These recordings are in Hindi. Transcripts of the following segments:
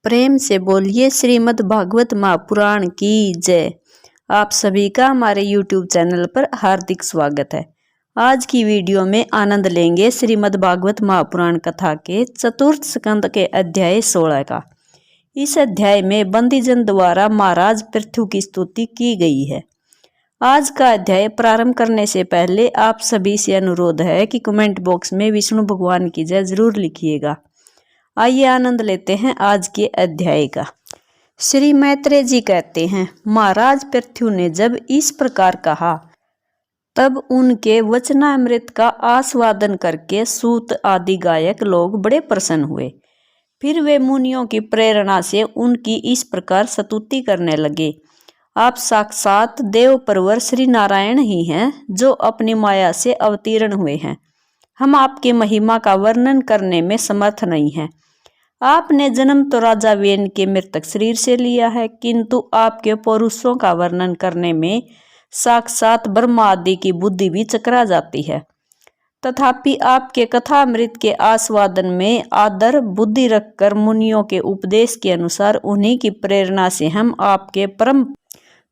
प्रेम से बोलिए श्रीमद् भागवत महापुराण की जय। आप सभी का हमारे YouTube चैनल पर हार्दिक स्वागत है। आज की वीडियो में आनंद लेंगे श्रीमद् भागवत महापुराण कथा के चतुर्थ स्कंद के अध्याय 16 का। इस अध्याय में बंदीजन द्वारा महाराज पृथु की स्तुति की गई है। आज का अध्याय प्रारंभ करने से पहले आप सभी से अनुरोध है कि कमेंट बॉक्स में विष्णु भगवान की जय जरूर लिखिएगा। आइए आनंद लेते हैं आज के अध्याय का। श्री मैत्रेय जी कहते हैं, महाराज पृथु ने जब इस प्रकार कहा तब उनके वचनामृत का आस्वादन करके सूत आदि गायक लोग बड़े प्रसन्न हुए। फिर वे मुनियों की प्रेरणा से उनकी इस प्रकार स्तुति करने लगे। आप साक्षात देव प्रवर श्री नारायण ही हैं जो अपनी माया से अवतीर्ण हुए हैं। हम आपकी महिमा का वर्णन करने में समर्थ नहीं हैं। आपने जन्म तो राजा वेन के मृतक शरीर से लिया है, किंतु आपके पौरुषों का वर्णन करने में साक्षात ब्रह्मा आदि की बुद्धि भी चकरा जाती है। तथापि आपके कथामृत के आस्वादन में आदर बुद्धि रखकर मुनियों के उपदेश के अनुसार उन्हीं की प्रेरणा से हम आपके परम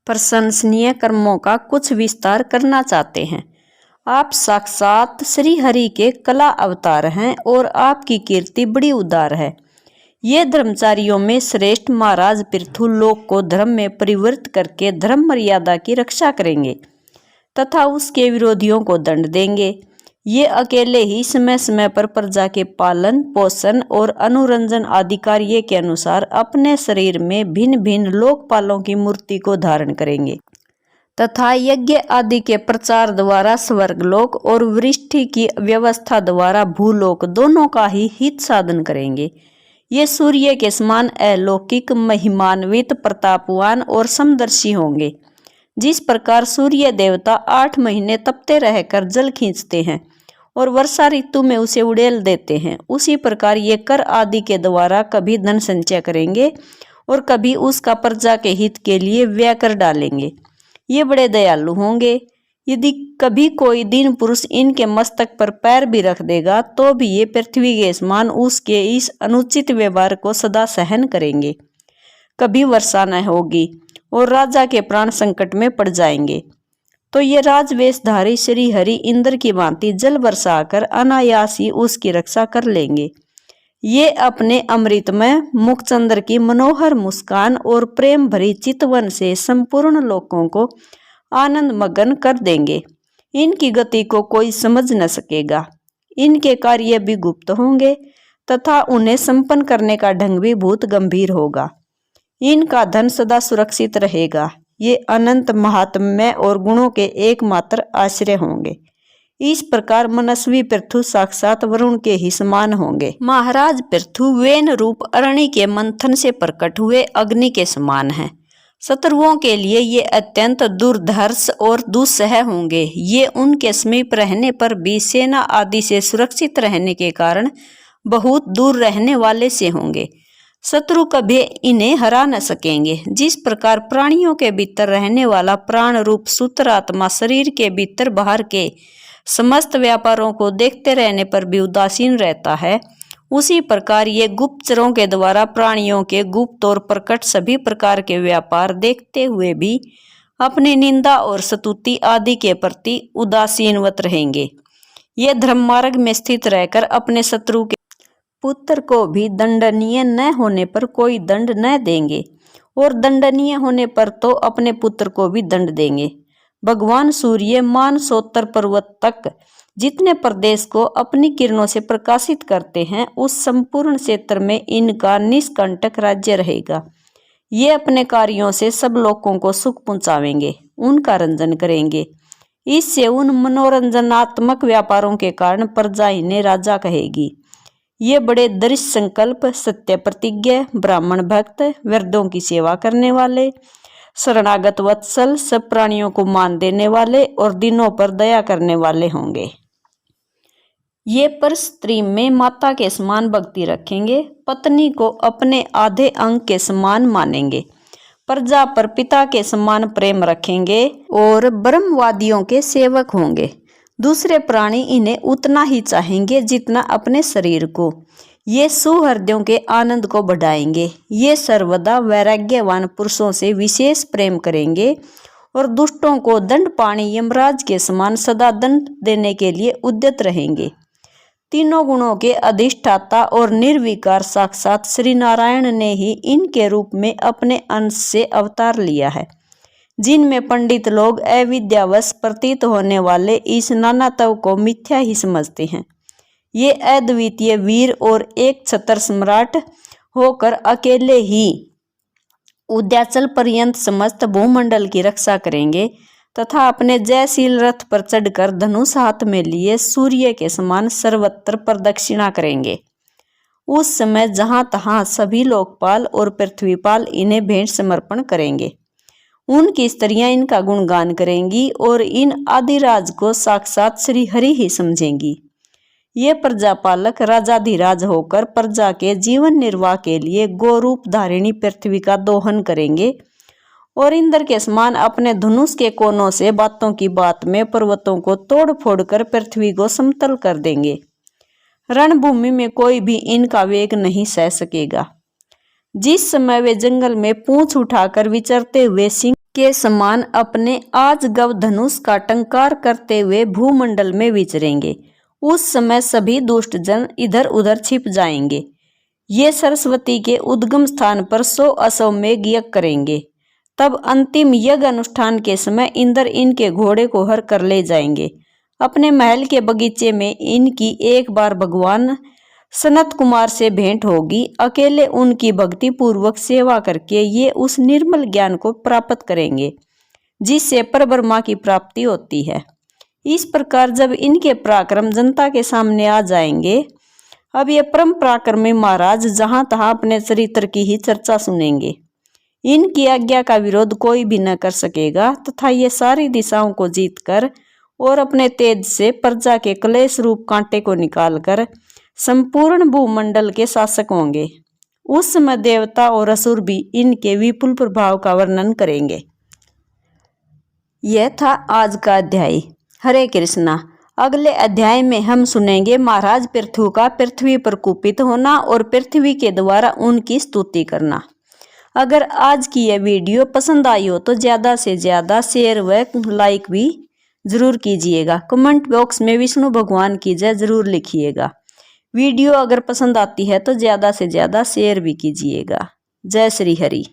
प्रशंसनीय कर्मों का कुछ विस्तार करना चाहते हैं। आप साक्षात श्री हरि के कला अवतार हैं और आपकी कीर्ति बड़ी उदार है। ये धर्मचारियों में श्रेष्ठ महाराज पृथु लोक को धर्म में परिवर्तित करके धर्म मर्यादा की रक्षा करेंगे तथा उसके विरोधियों को दंड देंगे। ये अकेले ही समय समय पर प्रजा के पालन पोषण और अनुरंजन आदि कार्य के अनुसार अपने शरीर में भिन्न भिन्न लोकपालों की मूर्ति को धारण करेंगे तथा यज्ञ आदि के प्रचार द्वारा स्वर्गलोक और वृष्टि की व्यवस्था द्वारा भूलोक दोनों का ही हित साधन करेंगे। ये सूर्य के समान अलौकिक महिमान्वित प्रतापवान और समदर्शी होंगे। जिस प्रकार सूर्य देवता 8 महीने तपते रहकर जल खींचते हैं और वर्षा ऋतु में उसे उड़ेल देते हैं, उसी प्रकार ये कर आदि के द्वारा कभी धन संचय करेंगे और कभी उसका प्रजा के हित के लिए व्यय कर डालेंगे। ये बड़े दयालु होंगे। यदि कभी कोई दीन पुरुष इनके मस्तक पर पैर भी रख देगा तो भी ये पृथ्वी के समान उसके इस अनुचित व्यवहार को सदा सहन करेंगे। कभी वर्षा न होगी और राजा के प्राण संकट में पड़ जाएंगे तो ये राजवेशधारी श्री हरि इंद्र की भांति जल बरसाकर अनायास ही उसकी रक्षा कर लेंगे। ये अपने अमृतमय मुखचंद्र की मनोहर मुस्कान और प्रेम भरी चितवन से संपूर्ण लोकों को आनंद मगन कर देंगे। इनकी गति को कोई समझ न सकेगा। इनके कार्य भी गुप्त होंगे तथा उन्हें संपन्न करने का ढंग भी बहुत गंभीर होगा। इनका धन सदा सुरक्षित रहेगा। ये अनंत महात्म्य और गुणों के एकमात्र आश्रय होंगे। इस प्रकार मनस्वी पृथु साक्षात वरुण के ही समान होंगे। महाराज पृथु वेन रूप अरणि के मंथन से प्रकट हुए अग्नि के समान हैं। शत्रुओं के लिए ये अत्यंत दुर्धर्ष और दुस्सह होंगे। ये उनके समीप रहने पर भी सेना आदि से सुरक्षित रहने के कारण बहुत दूर रहने वाले से होंगे। शत्रु कभी इन्हें हरा न सकेंगे। जिस प्रकार प्राणियों के भीतर रहने वाला प्राण रूप सूत्र आत्मा शरीर के भीतर बाहर के समस्त व्यापारों को देखते रहने पर भी उदासीन रहता है, उसी प्रकार ये गुप्तचरों के द्वारा प्राणियों के गुप्त और प्रकट सभी प्रकार के व्यापार देखते हुए भी अपनी निंदा और स्तुति आदि के प्रति उदासीनवत रहेंगे। ये धर्म मार्ग में स्थित रहकर अपने शत्रु के पुत्र को भी दंडनीय न होने पर कोई दंड न देंगे और दंडनीय होने पर तो अपने पुत्र को भी दंड देंगे। भगवान सूर्य मानसोत्तर पर्वत तक जितने प्रदेश को अपनी किरणों से प्रकाशित करते हैं, उस संपूर्ण क्षेत्र में इनका निष्कंटक राज्य रहेगा। ये अपने कार्यों से सब लोगों को सुख पहुंचावेंगे, उनका रंजन करेंगे। इससे उन मनोरंजनात्मक व्यापारों के कारण प्रजा इन्हें राजा कहेगी। ये बड़े दृढ़ संकल्प, सत्य प्रतिज्ञ, ब्राह्मण भक्त, वृद्धों की सेवा करने वाले, शरणागत वत्सल, सब प्राणियों को मान देने वाले और दिनों पर दया करने वाले होंगे। ये पर स्त्री में माता के समान भक्ति रखेंगे, पत्नी को अपने आधे अंग के समान मानेंगे, प्रजा पर पिता के समान प्रेम रखेंगे और ब्रह्मवादियों के सेवक होंगे। दूसरे प्राणी इन्हें उतना ही चाहेंगे जितना अपने शरीर को। ये सुहृदयों के आनंद को बढ़ाएंगे। ये सर्वदा वैराग्यवान पुरुषों से विशेष प्रेम करेंगे और दुष्टों को दंड पाणी यमराज के समान सदा दंड देने के लिए उद्यत रहेंगे। तीनों गुणों के अधिष्ठाता और निर्विकार साक्षात श्री नारायण ने ही इनके रूप में अपने अंश से अवतार लिया है। जिनमें पंडित लोग अविद्यावश प्रतीत होने वाले इस नानात्व को मिथ्या ही समझते हैं। ये अद्वितीय वीर और एक छत्र सम्राट होकर अकेले ही उद्याचल पर्यंत समस्त भूमंडल की रक्षा करेंगे तथा अपने जयशील रथ पर चढ़कर धनुष हाथ में लिए सूर्य के समान सर्वत्र प्रदक्षिणा करेंगे। उस समय जहां तहां सभी लोकपाल और पृथ्वीपाल इन्हें भेंट समर्पण करेंगे। उनकी स्त्रियां इनका गुणगान करेंगी और इन आदिराज को साक्षात श्री हरि ही समझेंगी। ये प्रजापालक राजाधिराज होकर प्रजा के जीवन निर्वाह के लिए गोरूप धारिणी पृथ्वी का दोहन करेंगे और इंद्र के समान अपने धनुष के कोनों से बातों की बात में पर्वतों को तोड़ फोड़ कर पृथ्वी को समतल कर देंगे। रणभूमि में कोई भी इनका वेग नहीं सह सकेगा। जिस समय वे जंगल में पूंछ उठाकर विचरते हुए सिंह के समान अपने आज गव धनुष का टंकार करते हुए भूमंडल में विचरेंगे, उस समय सभी दुष्ट जन इधर उधर छिप जाएंगे। ये सरस्वती के उद्गम स्थान पर 100 अश्वमेघ यज्ञ करेंगे। तब अंतिम यज्ञ अनुष्ठान के समय इंद्र इनके घोड़े को हर कर ले जाएंगे। अपने महल के बगीचे में इनकी एक बार भगवान सनत कुमार से भेंट होगी। अकेले उनकी भक्ति पूर्वक सेवा करके ये उस निर्मल ज्ञान को प्राप्त करेंगे जिससे परब्रह्मा की प्राप्ति होती है। इस प्रकार जब इनके पराक्रम जनता के सामने आ जाएंगे, अब ये परम पराक्रमी महाराज जहां तहां अपने चरित्र की ही चर्चा सुनेंगे। इनकी आज्ञा का विरोध कोई भी न कर सकेगा तथा ये सारी दिशाओं को जीतकर और अपने तेज से प्रजा के क्लेश रूप कांटे को निकालकर संपूर्ण भूमंडल के शासक होंगे। उस समय देवता और असुर भी इनके विपुल प्रभाव का वर्णन करेंगे। यह था आज का अध्याय। हरे कृष्णा। अगले अध्याय में हम सुनेंगे महाराज पृथु का पृथ्वी पर कुपित होना और पृथ्वी के द्वारा उनकी स्तुति करना। अगर आज की यह वीडियो पसंद आई हो तो ज़्यादा से ज़्यादा शेयर व लाइक भी ज़रूर कीजिएगा। कमेंट बॉक्स में विष्णु भगवान की जय ज़रूर लिखिएगा। वीडियो अगर पसंद आती है तो ज़्यादा से ज़्यादा शेयर भी कीजिएगा। जय श्री हरि।